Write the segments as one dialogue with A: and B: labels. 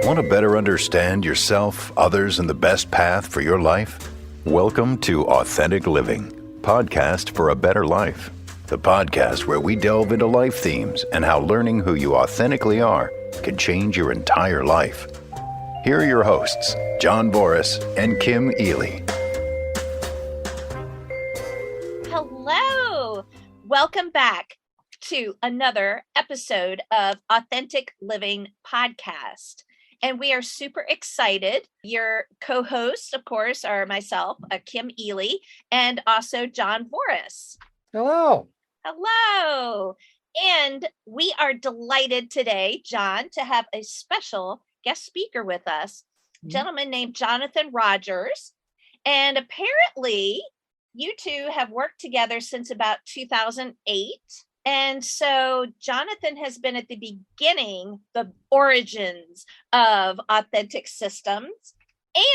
A: Want to better understand yourself, others, and the best path for your life? Welcome to Authentic Living, podcast for a better life. The podcast where we delve into life themes and how learning who you authentically are can change your entire life. Here are your hosts, John Boris and Kim Eley.
B: Hello. Welcome back to another episode of Authentic Living Podcast. And we are super excited. Your co-hosts, of course, are myself, Kim Eley, and also John Boris.
C: Hello.
B: Hello. And we are delighted today, John, to have a special guest speaker with us, a gentleman named Jonathan Rogers. And apparently, you two have worked together since about 2008. And so Jonathan has been at the beginning, the origins of Authentic Systems.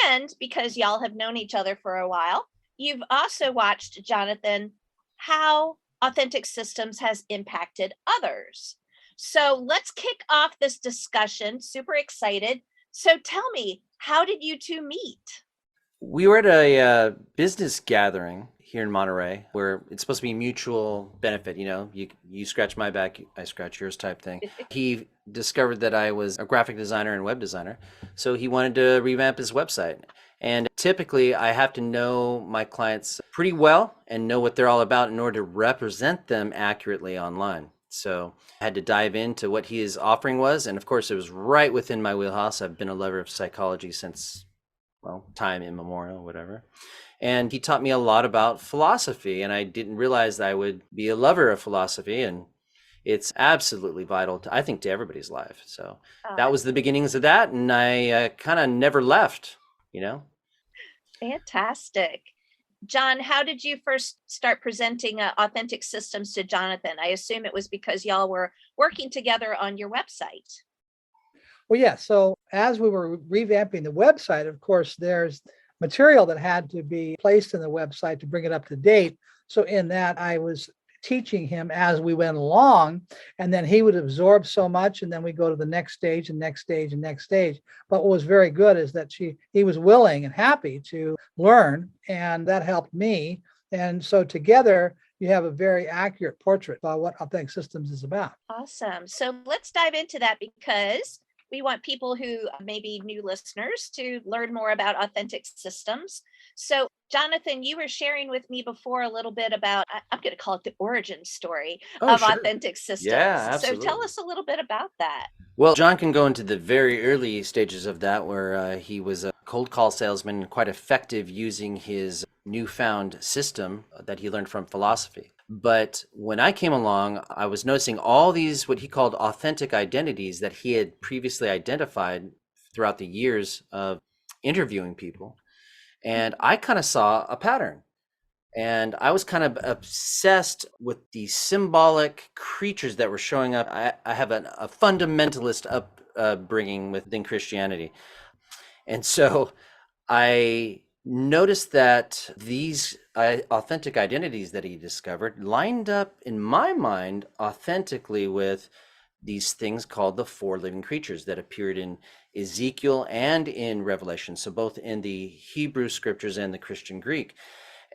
B: And because y'all have known each other for a while, you've also watched, Jonathan, how Authentic Systems has impacted others. So let's kick off this discussion. Super excited. So tell me, how did you two meet?
D: We were at a business gathering here in Monterey where it's supposed to be mutual benefit. You know, you scratch my back, I scratch yours type thing. He discovered that I was a graphic designer and web designer, so he wanted to revamp his website. And typically I have to know my clients pretty well and know what they're all about in order to represent them accurately online. So I had to dive into what his offering was. And of course, it was right within my wheelhouse. I've been a lover of psychology since, well, time immemorial, whatever. And he taught me a lot about philosophy, and I didn't realize that I would be a lover of philosophy, and it's absolutely vital, I think, to everybody's life. So that was the beginnings of that, and I kind of never left, you know?
B: Fantastic. John, how did you first start presenting Authentic Systems to Jonathan? I assume it was because y'all were working together on your website.
C: Well, yeah. So as we were revamping the website, of course, there's material that had to be placed in the website to bring it up to date. So in that, I was teaching him as we went along, and then he would absorb so much, and then we go to the next stage and next stage and next stage. But what was very good is that he was willing and happy to learn, and that helped me. And so together, you have a very accurate portrait of what Authentic Systems is about.
B: Awesome. So let's dive into that, because we want people who may be new listeners to learn more about Authentic Systems. So, Jonathan, you were sharing with me before a little bit about, I'm going to call it the origin story of
D: Sure.
B: Authentic Systems.
D: Yeah, absolutely.
B: So tell us a little bit about that.
D: Well, John can go into the very early stages of that, where he was a cold call salesman, quite effective using his newfound system that he learned from philosophy. But when I came along, I was noticing all these, what he called authentic identities that he had previously identified throughout the years of interviewing people. And I kind of saw a pattern. And I was kind of obsessed with the symbolic creatures that were showing up. I have a fundamentalist upbringing within Christianity. And so I noticed that these authentic identities that he discovered lined up, in my mind, authentically with these things called the four living creatures that appeared in Ezekiel and in Revelation. So both in the Hebrew scriptures and the Christian Greek.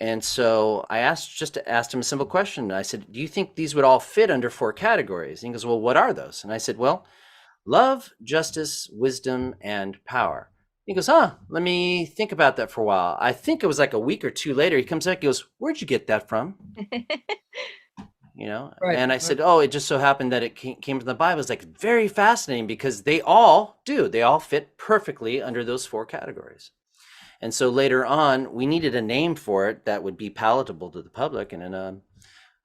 D: And so I asked him a simple question. I said, do you think these would all fit under four categories? And he goes, well, what are those? And I said, well, love, justice, wisdom, and power. He goes, let me think about that for a while. I think it was like a week or two later, he comes back, he goes, where'd you get that from? You know?
C: Right.
D: And I said, it just so happened that it came from the Bible. It's like very fascinating because they all fit perfectly under those four categories. And so later on, we needed a name for it that would be palatable to the public. And then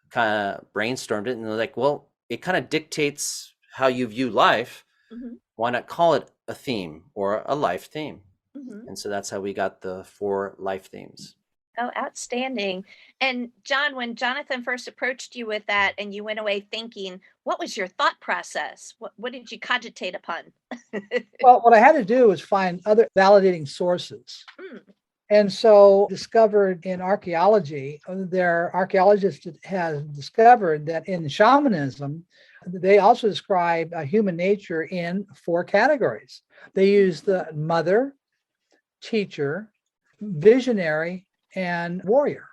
D: kind of brainstormed it, and they're like, well, it kind of dictates how you view life. Mm-hmm. Why not call it a theme or a life theme? Mm-hmm. And so that's how we got the four life themes.
B: Oh, outstanding. And John, when Jonathan first approached you with that and you went away thinking, what was your thought process? What did you cogitate upon?
C: Well, what I had to do was find other validating sources. And so discovered in archaeology, their archaeologists has discovered that in shamanism, they also describe human nature in 4 categories. They use the mother, teacher, visionary, and warrior.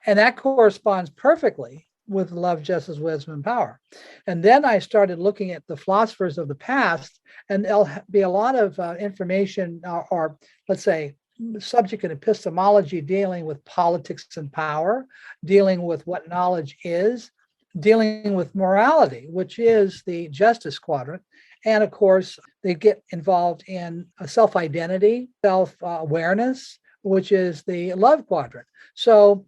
C: And that corresponds perfectly with love, justice, wisdom, and power. And then I started looking at the philosophers of the past, and there'll be a lot of information or let's say subject in epistemology dealing with politics and power, dealing with what knowledge is, dealing with morality, which is the justice quadrant. And of course, they get involved in self-identity, self-awareness, which is the love quadrant. So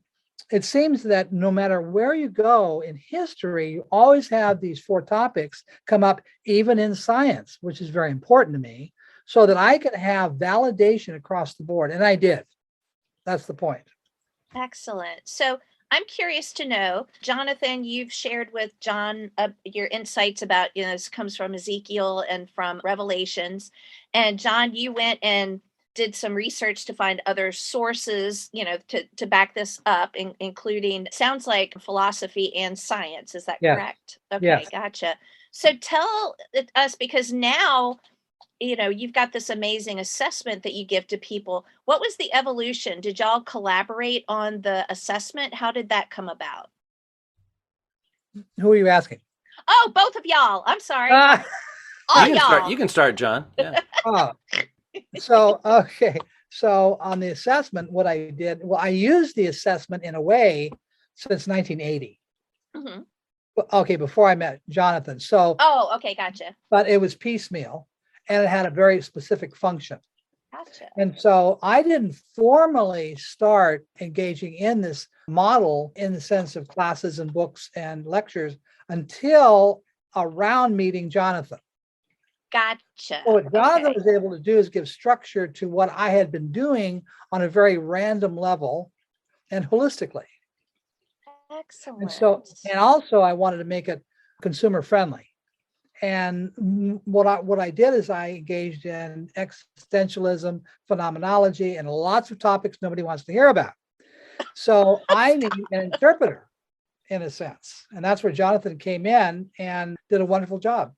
C: it seems that no matter where you go in history, you always have these 4 topics come up, even in science, which is very important to me, so that I can have validation across the board. And I did. That's the point.
B: Excellent. So I'm curious to know, Jonathan, you've shared with John your insights about, this comes from Ezekiel and from Revelations. And John, you went and did some research to find other sources, to back this up, including, sounds like philosophy and science. Is that
C: Yes.
B: correct? Okay,
C: Yes.
B: gotcha. So tell us, because now, you've got this amazing assessment that you give to people. What was the evolution? Did y'all collaborate on the assessment? How did that come about?
C: Who are you asking?
B: Oh, both of y'all. I'm sorry.
C: Ah,
B: All
D: You can
B: y'all.
D: start. You can start, John. Yeah.
C: oh. So, okay. So on the assessment, what I did, well, I used the assessment in a way since 1980.
B: Mhm.
C: Okay, before I met Jonathan. So,
B: Oh, okay, gotcha.
C: but it was piecemeal and it had a very specific function.
B: Gotcha.
C: And so I didn't formally start engaging in this model in the sense of classes and books and lectures until around meeting Jonathan.
B: Gotcha.
C: So what Jonathan
B: Okay.
C: was able to do is give structure to what I had been doing on a very random level and holistically.
B: Excellent.
C: And so, and also I wanted to make it consumer friendly. And what I did is I engaged in existentialism, phenomenology, and lots of topics nobody wants to hear about. So I need an interpreter in a sense. And that's where Jonathan came in and did a wonderful job.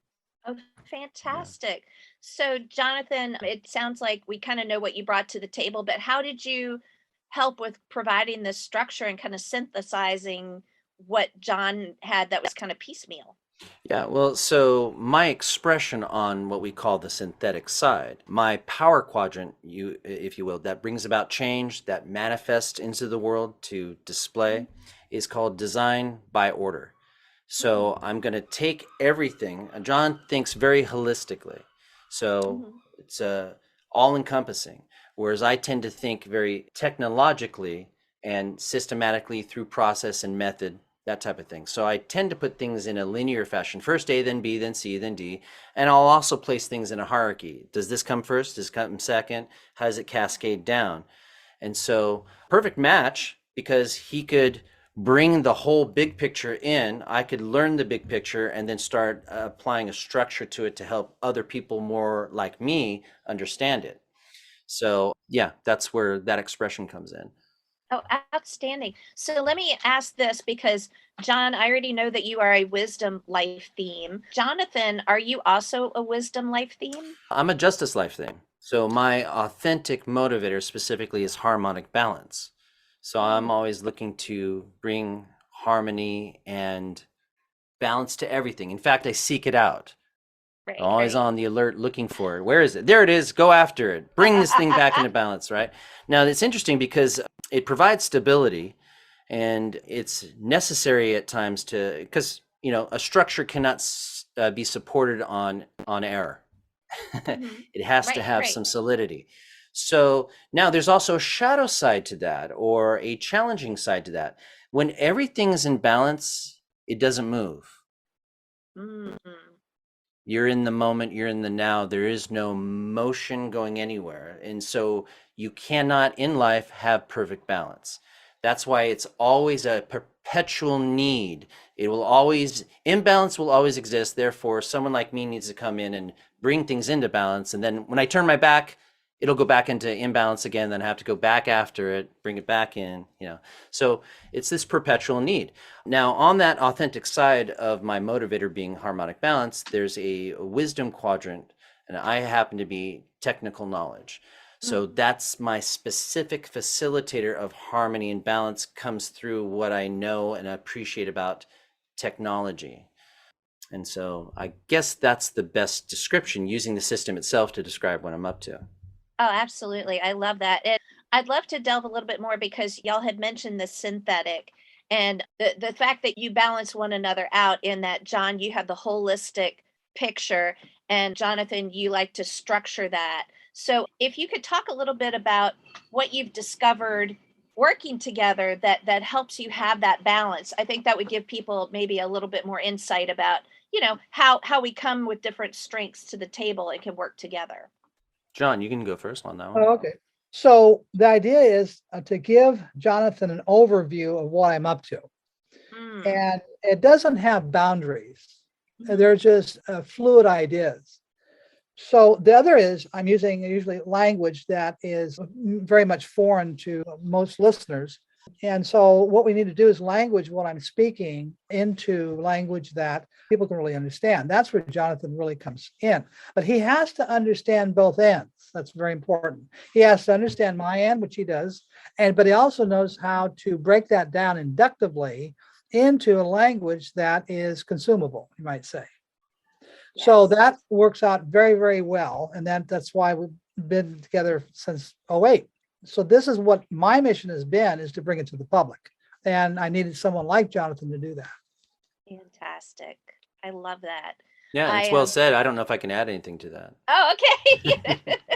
B: Oh, fantastic. So, Jonathan, it sounds like we kind of know what you brought to the table, but how did you help with providing this structure and kind of synthesizing what John had that was kind of piecemeal?
D: Yeah, well, so my expression on what we call the synthetic side, my power quadrant, if you will, that brings about change, that manifests into the world to display, is called design by order. So I'm going to take everything. John thinks very holistically, so it's all encompassing. Whereas I tend to think very technologically and systematically through process and method, that type of thing. So I tend to put things in a linear fashion. First A, then B, then C, then D. And I'll also place things in a hierarchy. Does this come first? Does it come second? How does it cascade down? And so perfect match, because he could bring the whole big picture in. I could learn the big picture and then start applying a structure to it to help other people more like me understand it. So yeah, that's where that expression comes in.
B: Oh, outstanding. So let me ask this, because John, I already know that you are a wisdom life theme. Jonathan, are you also a wisdom life theme?
D: I'm a justice life theme. So my authentic motivator specifically is harmonic balance. So I'm always looking to bring harmony and balance to everything. In fact, I seek it out.
B: Right,
D: I'm always
B: right.
D: on the alert looking for it. Where is it? There it is. Go after it. Bring this thing back into balance, right? Now, it's interesting because it provides stability, and it's necessary at times because, a structure cannot be supported on error. It has to
B: Right,
D: have
B: right.
D: some solidity. So now there's also a shadow side to that, or a challenging side to that. When everything's in balance, it doesn't move.
B: Mhm.
D: You're in the moment, you're in the now. There is no motion going anywhere. And so you cannot in life have perfect balance. That's why it's always a perpetual need. Imbalance will always exist. Therefore, someone like me needs to come in and bring things into balance. And then when I turn my back, it'll go back into imbalance again, then have to go back after it, bring it back in, So it's this perpetual need. Now, on that authentic side of my motivator being harmonic balance, there's a wisdom quadrant, and I happen to be technical knowledge. So that's my specific facilitator of harmony and balance, comes through what I know and appreciate about technology. And so I guess that's the best description, using the system itself to describe what I'm up to.
B: Oh, absolutely. I love that. And I'd love to delve a little bit more because y'all had mentioned the synthetic and the fact that you balance one another out in that, John, you have the holistic picture, and Jonathan, you like to structure that. So if you could talk a little bit about what you've discovered working together that helps you have that balance, I think that would give people maybe a little bit more insight about, how we come with different strengths to the table and can work together.
D: John, you can go first on that one.
C: Oh, okay. So the idea is to give Jonathan an overview of what I'm up to. And it doesn't have boundaries. They're just fluid ideas. So the other is I'm using usually language that is very much foreign to most listeners. And so what we need to do is language what I'm speaking into language that people can really understand. That's where Jonathan really comes in. But he has to understand both ends. That's very important. He has to understand my end, which he does, but he also knows how to break that down inductively into a language that is consumable, you might say. Yes. So that works out very, very well. And that's why we've been together since 2008. So this is what my mission has been, is to bring it to the public. And I needed someone like Jonathan to do that.
B: Fantastic. I love that.
D: Yeah, it's well said. I don't know if I can add anything to that.
B: Oh, okay. That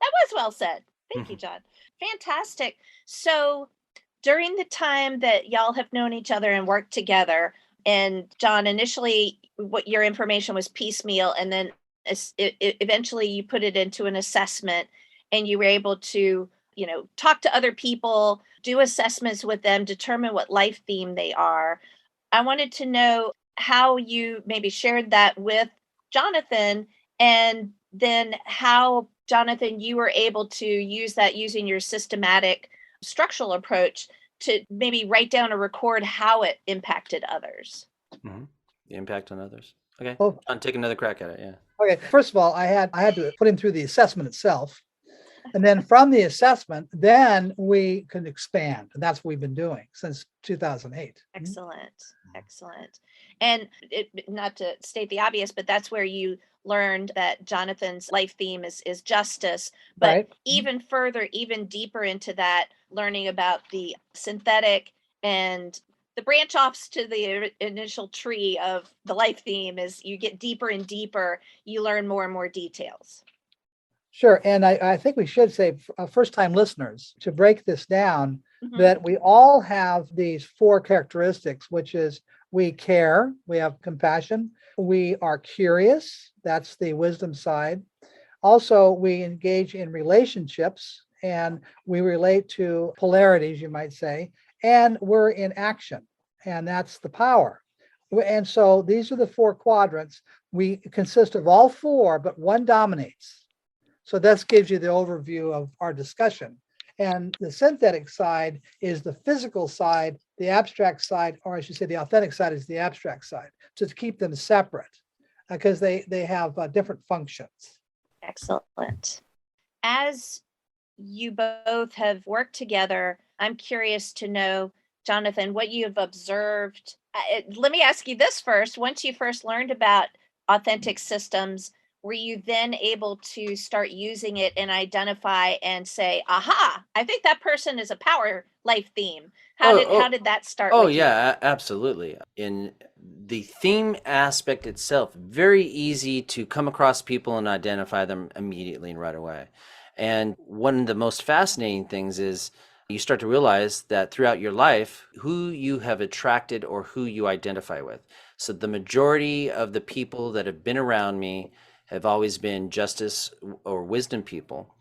B: was well said. Thank you, John. Fantastic. So during the time that y'all have known each other and worked together, and John, initially what your information was piecemeal, and then eventually you put it into an assessment, and you were able to talk to other people, do assessments with them, determine what life theme they are. I wanted to know how you maybe shared that with Jonathan, and then how, Jonathan, you were able to use that using your systematic structural approach to maybe write down or record how it impacted others.
D: Mm-hmm. The impact on others. Okay.
C: Well,
D: John, take another crack at it. Yeah.
C: Okay. First of all, I had to put him through the assessment itself. And then from the assessment, then we can expand. And that's what we've been doing since 2008.
B: Excellent. Excellent. And not to state the obvious, but that's where you learned that Jonathan's life theme is justice. But right. Even further, even deeper into that, learning about the synthetic and the branch offs to the initial tree of the life theme, as you get deeper and deeper, you learn more and more details.
C: Sure. And I think we should say, first-time listeners, to break this down, that we all have these 4 characteristics, which is we care, we have compassion, we are curious, that's the wisdom side. Also, we engage in relationships, and we relate to polarities, you might say, and we're in action, and that's the power. And so these are the 4 quadrants. We consist of all 4, but one dominates. So this gives you the overview of our discussion. And the synthetic side is the physical side, the abstract side, or I should say the authentic side is the abstract side. So to keep them separate, because they have different functions.
B: Excellent. As you both have worked together, I'm curious to know, Jonathan, what you've observed. Let me ask you this first. Once you first learned about authentic systems, were you then able to start using it and identify and say, aha, I think that person is a power life theme? How did that start?
D: Oh, yeah, absolutely. In the theme aspect itself, very easy to come across people and identify them immediately and right away. And one of the most fascinating things is you start to realize that throughout your life, who you have attracted or who you identify with. So the majority of the people that have been around me have always been justice or wisdom people,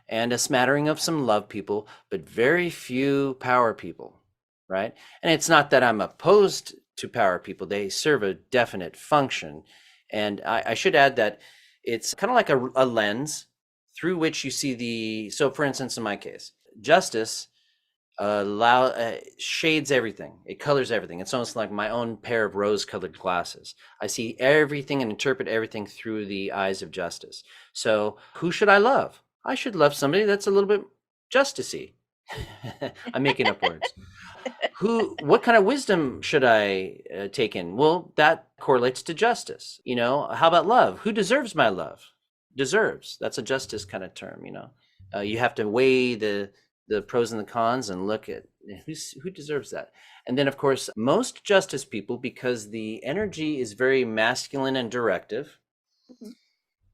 D: and a smattering of some love people, but very few power people, right? And it's not that I'm opposed to power people. They serve a definite function. And I should add that it's kind of like a lens through which you see so for instance, in my case, justice shades everything. It colors everything. It's almost like my own pair of rose-colored glasses. I see everything and interpret everything through the eyes of justice. So who should I love? I should love somebody that's a little bit justicey. I'm making up words. What kind of wisdom should I take in? Well, that correlates to justice. How about love? Who deserves my love? Deserves. That's a justice kind of term. You have to weigh the pros and the cons and look at who deserves that. And then, of course, most justice people, because the energy is very masculine and directive,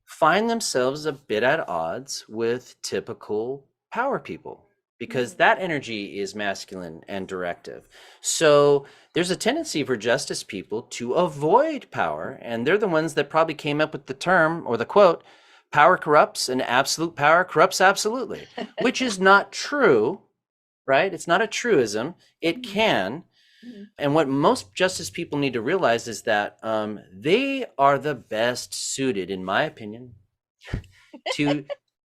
D: find themselves a bit at odds with typical power people, because that energy is masculine and directive. So there's a tendency for justice people to avoid power, and they're the ones that probably came up with the term or the quote, "Power corrupts and absolute power corrupts absolutely," which is not true, right? It's not a truism. It can. And what most justice people need to realize is that they are the best suited, in my opinion, to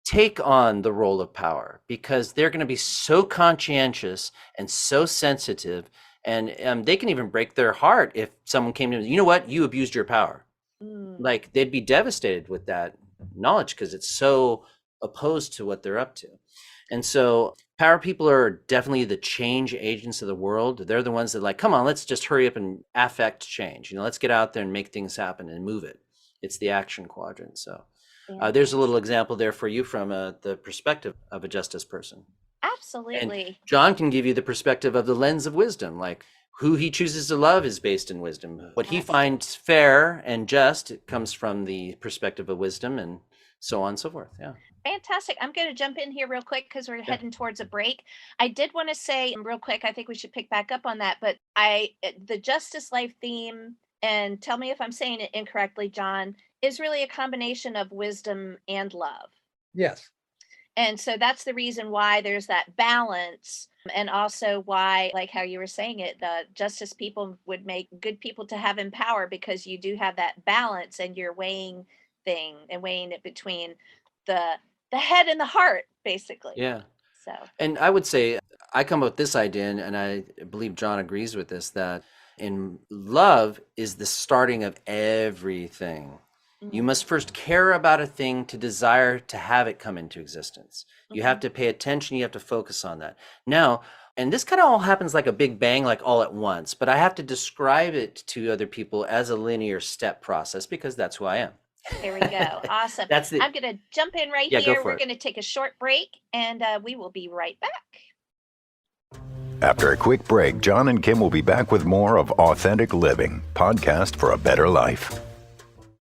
D: take on the role of power, because they're going to be so conscientious and so sensitive, and they can even break their heart if someone came to them, you know what, you abused your power. Like, they'd be devastated with that knowledge because it's so opposed to what they're up to. And so power people are definitely the change agents of the world. They're the ones that, like, come on, let's just hurry up and affect change. Let's get out there and make things happen and move it. It's the action quadrant. So there's a little example there for you from the perspective of a justice person.
B: Absolutely.
D: And John can give you the perspective of the lens of wisdom, like who he chooses to love is based in wisdom. What he finds fair and just, it comes from the perspective of wisdom, and so on and so forth. Yeah.
B: Fantastic. I'm going to jump in here real quick because we're heading towards a break. I did want to say real quick, I think we should pick back up on that, but the Justice Life theme, and tell me if I'm saying it incorrectly, John, is really a combination of wisdom and love.
C: Yes.
B: And so that's the reason why there's that balance, and also why, like how you were saying it, the justice people would make good people to have in power, because you do have that balance and you're weighing it between the head and the heart, basically.
D: Yeah.
B: So,
D: and I would say, I come up with this idea, and I believe John agrees with this, that in love is the starting of everything. You must first care about a thing to desire to have it come into existence. You have to pay attention. You have to focus on that. Now, and this kind of all happens like a big bang, like all at once, but I have to describe it to other people as a linear step process, because that's who I am.
B: There we go. Awesome. I'm going to jump in right here. We're going to take a short break, and we will be right back.
A: After a quick break, John and Kim will be back with more of Authentic Living, podcast for a better life.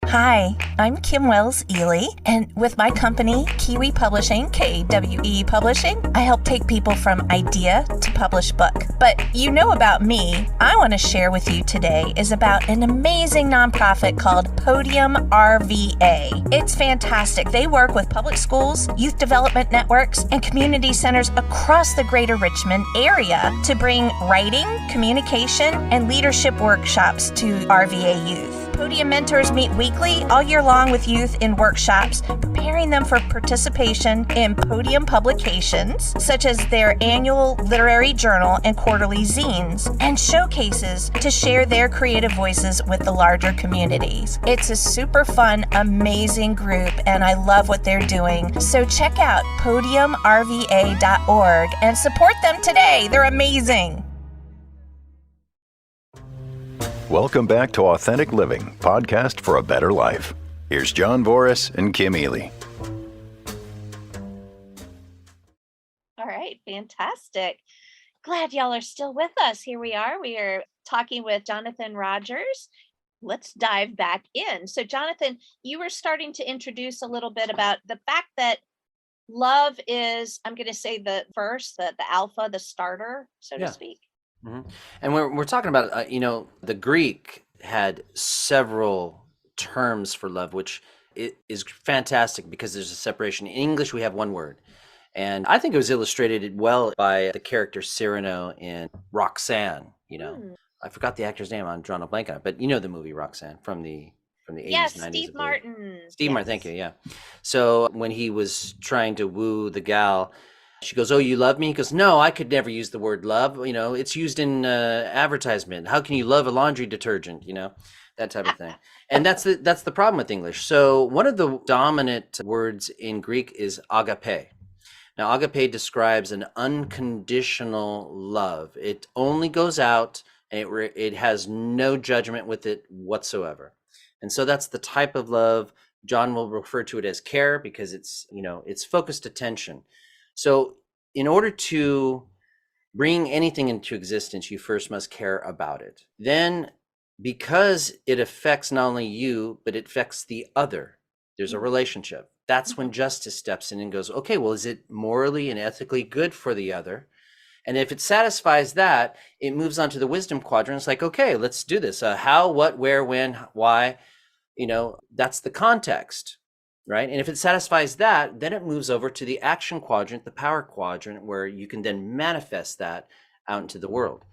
E: Hi, I'm Kim Eley, and with my company, Kiwi Publishing, KWE Publishing, I help take people from idea to published book. But you know about me, I want to share with you today is about an amazing nonprofit called Podium RVA. It's fantastic. They work with public schools, youth development networks, and community centers across the greater Richmond area to bring writing, communication, and leadership workshops to RVA youth. Podium mentors meet weekly all year long with youth in workshops, preparing them for participation in Podium publications, such as their annual literary journal and quarterly zines, and showcases to share their creative voices with the larger communities. It's a super fun, amazing group, and I love what they're doing. So check out podiumrva.org and support them today. They're amazing.
A: Welcome back to Authentic Living, podcast for a better life. Here's John Voris and Kim Eley.
B: All right, fantastic. Glad y'all are still with us. Here we are. We are talking with Jonathan Rogers. Let's dive back in. So, Jonathan, you were starting to introduce a little bit about the fact that love is, I'm going to say the alpha, the starter, so to speak.
D: Mm-hmm. And we're talking about, the Greek had several terms for love, which is fantastic because there's a separation. In English, we have one word. And I think it was illustrated well by the character Cyrano in Roxanne. I forgot the actor's name. I'm drawing a blank on it, but you know the movie Roxanne from the from the 80s,
B: Yes,
D: 90s.
B: Steve Martin.
D: Steve Martin, thank you. Yeah. So when he was trying to woo the gal, she goes, "Oh, you love me?" He goes, "No, I could never use the word love. You know, it's used in advertisement. How can you love a laundry detergent? You know, that type of thing." And that's the problem with English. So one of the dominant words in Greek is agape. Now, agape describes an unconditional love. It only goes out and it has no judgment with it whatsoever. And so that's the type of love. John will refer to it as care because it's, you know, it's focused attention. So in order to bring anything into existence, you first must care about it. Then, because it affects not only you, but it affects the other, there's a relationship. That's when justice steps in and goes, okay, well, is it morally and ethically good for the other? And if it satisfies that, it moves on to the wisdom quadrant. It's like, okay, let's do this. How, what, where, when, why, you know, that's the context, right? And if it satisfies that, then it moves over to the action quadrant, the power quadrant, where you can then manifest that out into the world.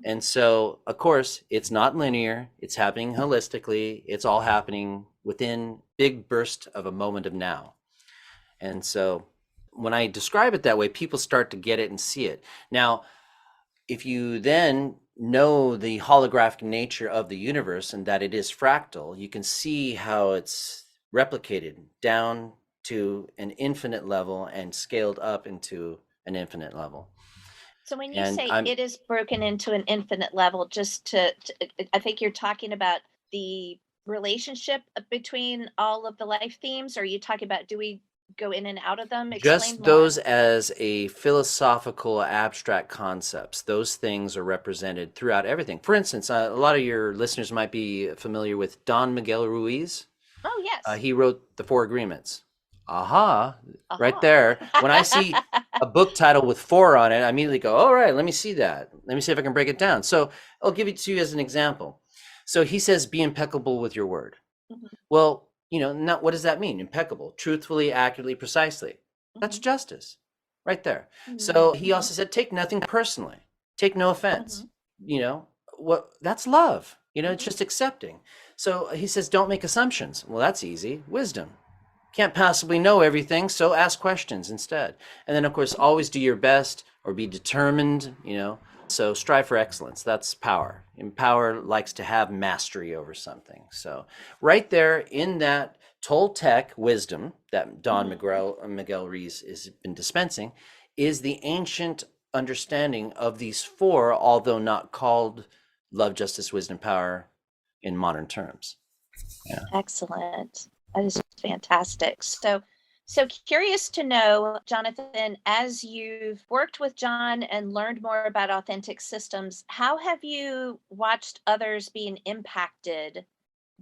D: And so, of course, it's not linear. It's happening holistically. It's all happening within big burst of a moment of now. And so when I describe it that way, people start to get it and see it. Now, if you then know the holographic nature of the universe and that it is fractal, you can see how it's replicated down to an infinite level and scaled up into an infinite level.
B: So when you say it is broken into an infinite level, I think you're talking about the relationship between all of the life themes, or are you talking about, do we go in and out of them? Explain
D: just
B: more.
D: Those as a philosophical abstract concepts. Those things are represented throughout everything. For instance, a lot of your listeners might be familiar with Don Miguel Ruiz.
B: Oh, yes.
D: He wrote the Four Agreements. Right there. When I see a book title with 4 on it, I immediately go, all right, let me see that. Let me see if I can break it down. So I'll give it to you as an example. So he says, be impeccable with your word. Well, you know, what does that mean? Impeccable, truthfully, accurately, precisely. That's justice right there. So he also said, take nothing personally, take no offense. You know, that's love. You know, it's just accepting. So he says, don't make assumptions. Well, that's easy. Wisdom. Can't possibly know everything, so ask questions instead. And then, of course, always do your best or be determined, you know. So strive for excellence. That's power. And power likes to have mastery over something. So right there in that Toltec wisdom that Don Miguel Ruiz has been dispensing is the ancient understanding of these 4, although not called love, justice, wisdom, power in modern terms. Yeah.
B: Excellent. That is fantastic. So curious to know, Jonathan, as you've worked with John and learned more about authentic systems, how have you watched others being impacted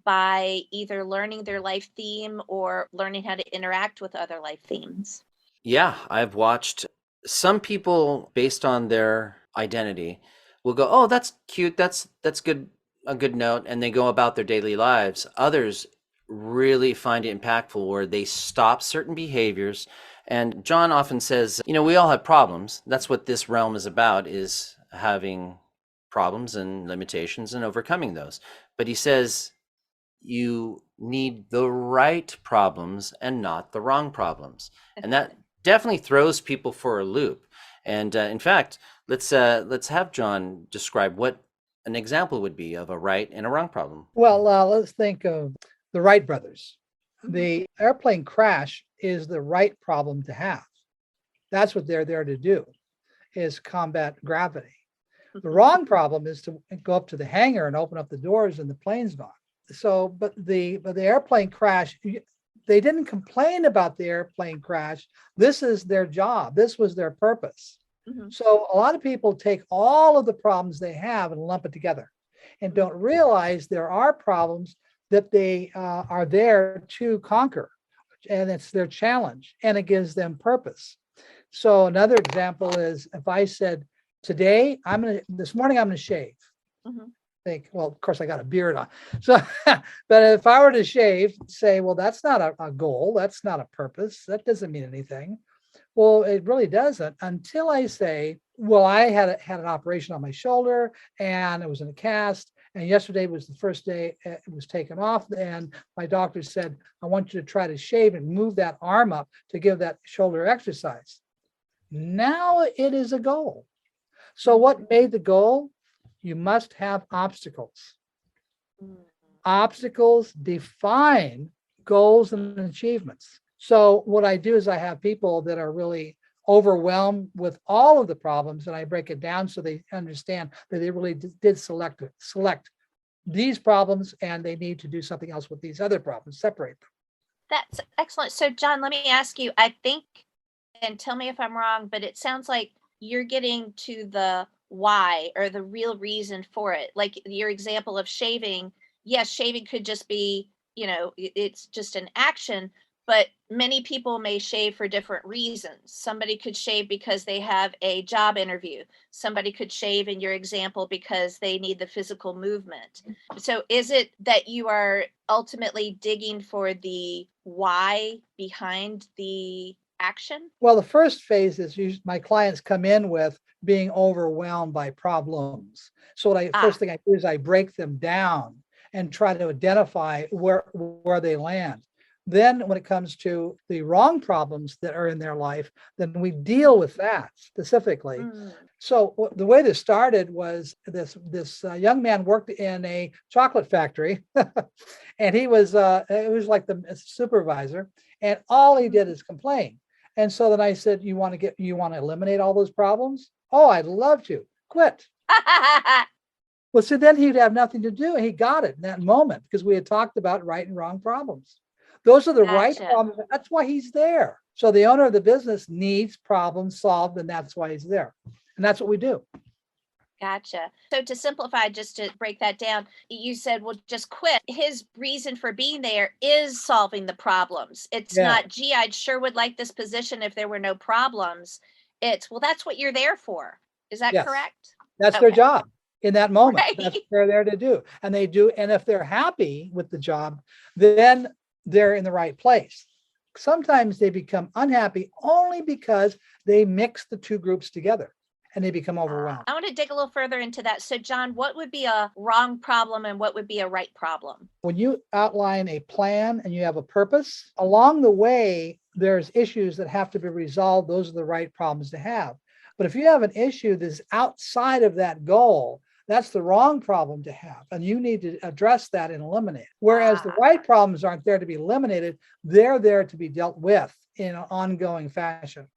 B: by either learning their life theme or learning how to interact with other life themes?
D: Yeah, I've watched some people based on their identity will go, oh, that's cute. That's good. A good note. And they go about their daily lives. Others really find it impactful where they stop certain behaviors. And John often says, you know, we all have problems. That's what this realm is about, is having problems and limitations and overcoming those. But he says you need the right problems and not the wrong problems. And that definitely throws people for a loop. And in fact, let's have John describe what an example would be of a right and a wrong problem.
C: Well, let's think of the Wright brothers. The airplane crash is the right problem to have. That's what they're there to do, is combat gravity. The wrong problem is to go up to the hangar and open up the doors and the plane's gone. So, but the airplane crash, they didn't complain about the airplane crash. This is their job. This was their purpose. So a lot of people take all of the problems they have and lump it together and don't realize there are problems that they are there to conquer, and it's their challenge, and it gives them purpose. So another example is if I said, this morning I'm going to shave. Think, well, of course I got a beard on. So, but if I were to shave, say, well, that's not a goal. That's not a purpose. That doesn't mean anything. Well, it really doesn't until I say, well, I had an operation on my shoulder and it was in a cast And yesterday was the first day it was taken off. And my doctor said, I want you to try to shave and move that arm up to give that shoulder exercise. Now it is a goal. So what made the goal? You must have obstacles. Obstacles define goals and achievements. So what I do is I have people that are really overwhelmed with all of the problems, and I break it down so they understand that they really did select these problems, and they need to do something else with these other problems, separate them.
B: That's excellent. So, John, let me ask you, I think, and tell me if I'm wrong, but it sounds like you're getting to the why or the real reason for it. Like your example of shaving. Yes, shaving could just be, it's just an action, but many people may shave for different reasons. Somebody could shave because they have a job interview. Somebody could shave in your example because they need the physical movement. So is it that you are ultimately digging for the why behind the action?
C: Well, the first phase is my clients come in with being overwhelmed by problems. So first thing I do is I break them down and try to identify where they land. Then when it comes to the wrong problems that are in their life, then we deal with that specifically. So the way this started was this young man worked in a chocolate factory and he was it was like the supervisor, and all he did is complain. And so then I said, you want to eliminate all those problems? Oh, I'd love to. Quit. Well, so then he'd have nothing to do. And he got it in that moment because we had talked about right and wrong problems. Those are the right problems. That's why he's there. So the owner of the business needs problems solved, and that's why he's there. And that's what we do.
B: Gotcha. So to simplify, just to break that down, you said, well, just quit. His reason for being there is solving the problems. It's not, gee, I sure would like this position if there were no problems. It's, well, that's what you're there for. Is that correct?
C: That's their job in that moment. Right. That's what they're there to do. And they do. And if they're happy with the job, then they're in the right place. Sometimes they become unhappy only because they mix the two groups together and they become overwhelmed.
B: I want to dig a little further into that. So, John, what would be a wrong problem and what would be a right problem?
C: When you outline a plan and you have a purpose, along the way, there's issues that have to be resolved. Those are the right problems to have. But if you have an issue that's outside of that goal, that's the wrong problem to have. And you need to address that and eliminate it. Whereas the right problems aren't there to be eliminated. They're there to be dealt with in an ongoing fashion.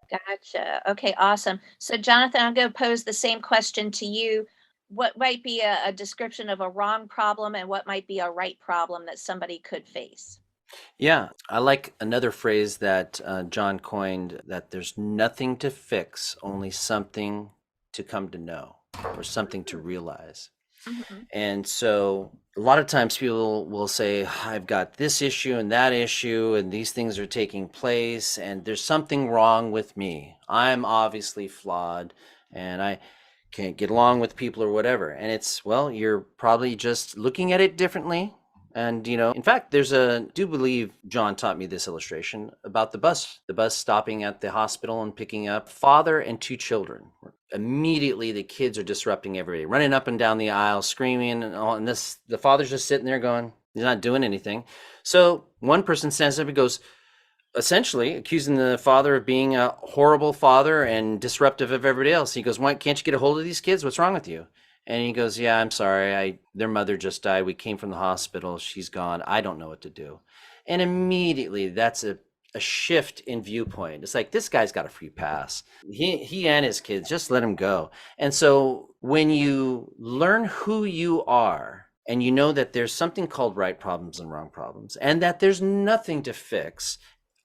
B: Gotcha. Okay, awesome. So, Jonathan, I'm going to pose the same question to you. What might be a description of a wrong problem and what might be a right problem that somebody could face?
D: Yeah, I like another phrase that John coined, that there's nothing to fix, only something to come to know or something to realize. Mm-hmm. And so a lot of times people will say, I've got this issue and that issue, and these things are taking place, and there's something wrong with me. I'm obviously flawed, and I can't get along with people or whatever. And it's, well, you're probably just looking at it differently. And, in fact, do believe John taught me this illustration about the bus stopping at the hospital and picking up father and two children. Immediately, the kids are disrupting everybody, running up and down the aisle, screaming, and all. And the father's just sitting there going, he's not doing anything. So one person stands up and goes, essentially accusing the father of being a horrible father and disruptive of everybody else. He goes, why can't you get a hold of these kids? What's wrong with you? And he goes, yeah, I'm sorry. Their mother just died. We came from the hospital. She's gone. I don't know what to do. And immediately that's a shift in viewpoint. It's like, this guy's got a free pass. He and his kids, just let him go. And so when you learn who you are and you know that there's something called right problems and wrong problems, and that there's nothing to fix,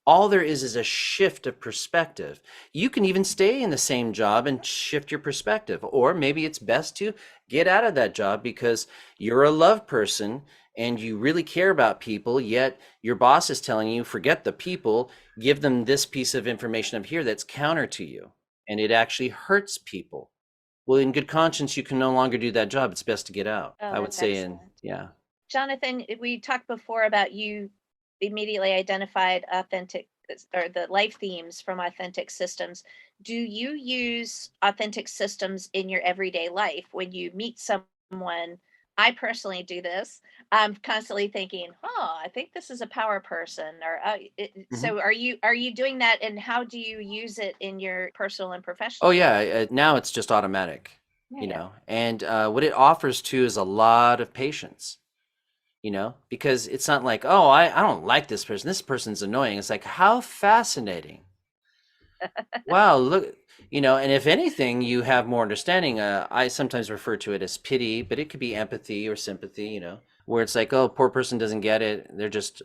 D: all there is a shift of perspective. You can even stay in the same job and shift your perspective. Or maybe it's best to get out of that job because you're a love person and you really care about people, yet your boss is telling you, forget the people, give them this piece of information up here that's counter to you. And it actually hurts people. Well, in good conscience, you can no longer do that job. It's best to get out. I would say,
B: excellent. Jonathan, we talked before about you immediately identified authentic or the life themes from authentic systems. Do you use authentic systems in your everyday life when you meet someone I personally do this. I'm constantly thinking, "Oh, I think this is a power person." Or
D: Mhm.
B: so, are you doing that? And how do you use it in your personal and
D: Oh
B: professional life?
D: yeah, now it's just automatic,
B: Yeah.
D: and what it offers too is a lot of patience, because it's not like, oh, I don't like this person. This person's annoying. It's like, how fascinating. Wow, look, and if anything, you have more understanding. I sometimes refer to it as pity, but it could be empathy or sympathy, where it's like, oh, poor person doesn't get it. They're just,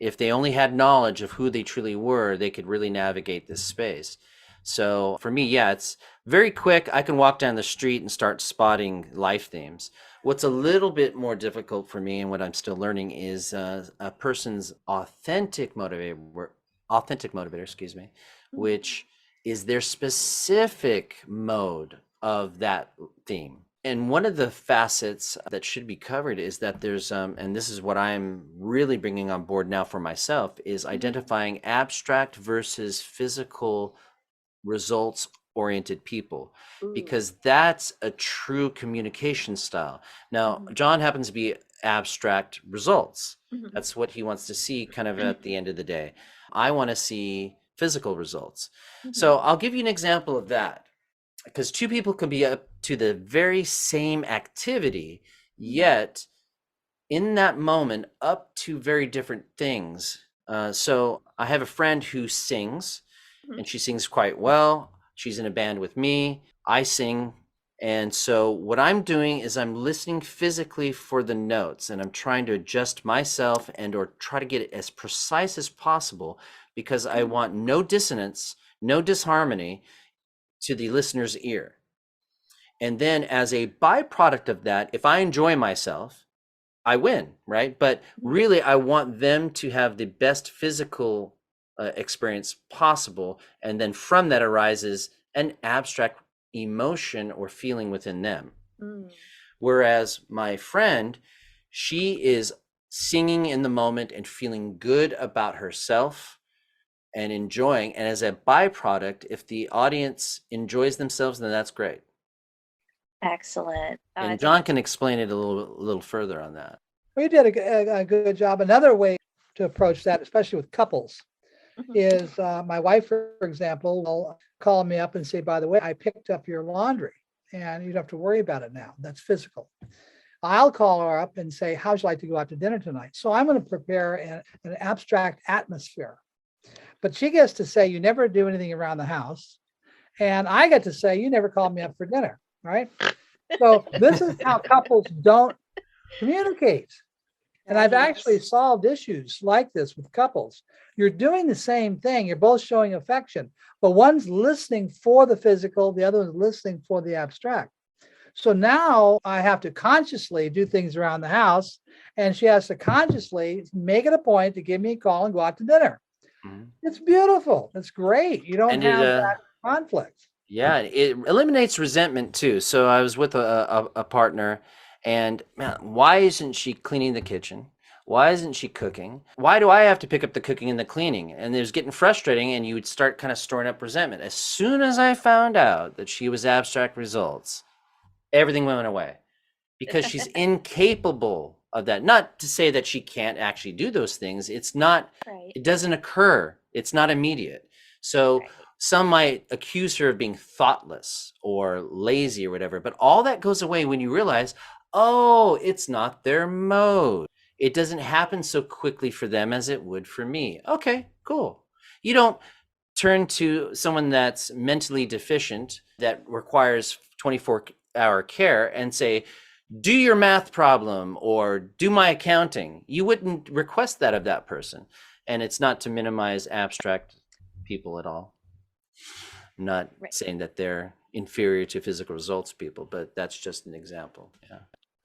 D: if they only had knowledge of who they truly were, they could really navigate this space. So for me, yeah, it's very quick. I can walk down the street and start spotting life themes. What's a little bit more difficult for me and what I'm still learning is a person's authentic motivator, excuse me,
B: Mhm.
D: which is their specific mode of that theme. And one of the facets that should be covered is that there's, and this is what I'm really bringing on board now for myself, is
B: Mhm.
D: identifying abstract versus physical results oriented people,
B: Ooh.
D: because that's a true communication style. Now,
B: Mhm.
D: John happens to be abstract results.
B: Mhm.
D: That's what he wants to see kind of at the end of the day. I want to see physical results.
B: Mhm.
D: So I'll give you an example of that, because two people can be up to the very same activity,
B: Mhm.
D: yet in that moment up to very different things. So I have a friend who sings,
B: Mhm.
D: and she sings quite well. She's in a band with me. I sing. And so what I'm doing is I'm listening physically for the notes, and I'm trying to adjust myself and or try to get it as precise as possible, because I
B: Mhm.
D: want no dissonance, no disharmony to the listener's ear. And then as a byproduct of that, if I enjoy myself, I win, right? But
B: Mhm.
D: really, I want them to have the best physical experience possible. And then from that arises an abstract emotion or feeling within them.
B: Mm.
D: Whereas my friend, she is singing in the moment and feeling good about herself and enjoying. And as a byproduct, if the audience enjoys themselves, then that's great.
B: Excellent. I
D: And
B: think
D: John can explain it a little further on that.
C: We did a good job. Another way to approach that, especially with couples,
B: mhm.
C: is my wife, for example, will call me up and say, by the way, I picked up your laundry and you don't have to worry about it now. That's physical. I'll call her up and say, how'd you like to go out to dinner tonight? So I'm going to prepare an abstract atmosphere. But she gets to say, you never do anything around the house. And I get to say, you never called me up for dinner. Right. So this is how couples don't communicate. And I've actually
B: Nice.
C: solved issues like this with couples. You're doing the same thing. You're both showing affection, but one's listening for the physical, the other one's listening for the abstract. So now I have to consciously do things around the house, and she has to consciously make it a point to give me a call and go out to dinner.
D: Mhm.
C: It's beautiful. It's great. You don't
D: And it
C: have that conflict.
D: yeah, it eliminates resentment too. So I was with a partner, and man, why isn't she cleaning the kitchen? Why isn't she cooking? Why do I have to pick up the cooking and the cleaning? And it was getting frustrating, and you would start kind of storing up resentment. As soon as I found out that she was abstract results, everything went away, because she's incapable of that. Not to say that she can't actually do those things.
B: Right.
D: It doesn't occur. It's not immediate. So
B: Right.
D: some might accuse her of being thoughtless or lazy or whatever, but all that goes away when you realize, oh, it's not their mode. It doesn't happen so quickly for them as it would for me. Okay, cool. You don't turn to someone that's mentally deficient that requires 24-hour care and say, do your math problem or do my accounting. You wouldn't request that of that person. And it's not to minimize abstract people at all. I'm not
B: Right.
D: saying that they're inferior to physical results people, but that's just an example. Yeah.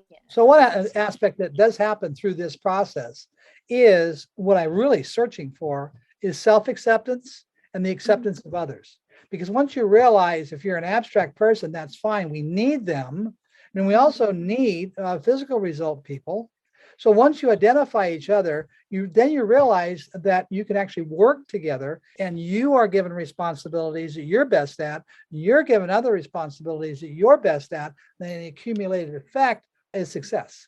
B: Yeah.
C: So one aspect that does happen through this process is what I'm really searching for is self-acceptance and the
B: Mhm.
C: acceptance of others. Because once you realize if you're an abstract person, that's fine. We need them. And we also need physical result people. So once you identify each other, you realize that you can actually work together and you are given responsibilities that you're best at. You're given other responsibilities that you're best at. Then the accumulated effect is success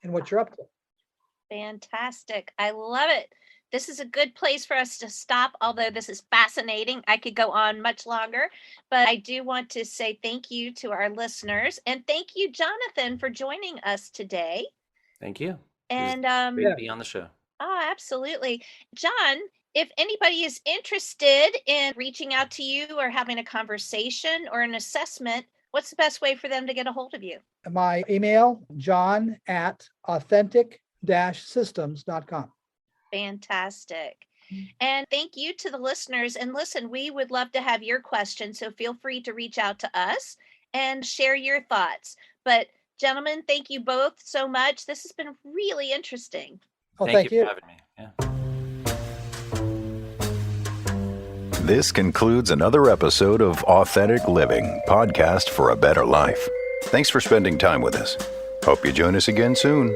C: and what you're up to.
B: Fantastic. I love it. This is a good place for us to stop, although this is fascinating. I could go on much longer, but I do want to say thank you to our listeners, and thank you, Jonathan, for joining us today.
D: Thank you.
B: And
D: Great to be on the show.
B: Oh, absolutely. John, if anybody is interested in reaching out to you or having a conversation or an assessment, what's the best way for them to get a hold of you?
C: My email, john@authentic-systems.com.
B: Fantastic. And thank you to the listeners. And listen, we would love to have your questions. So feel free to reach out to us and share your thoughts. But gentlemen, thank you both so much. This has been really interesting.
C: Oh,
D: Thank you for having me. Yeah.
A: This concludes another episode of Authentic Living, podcast for a better life. Thanks for spending time with us. Hope you join us again soon.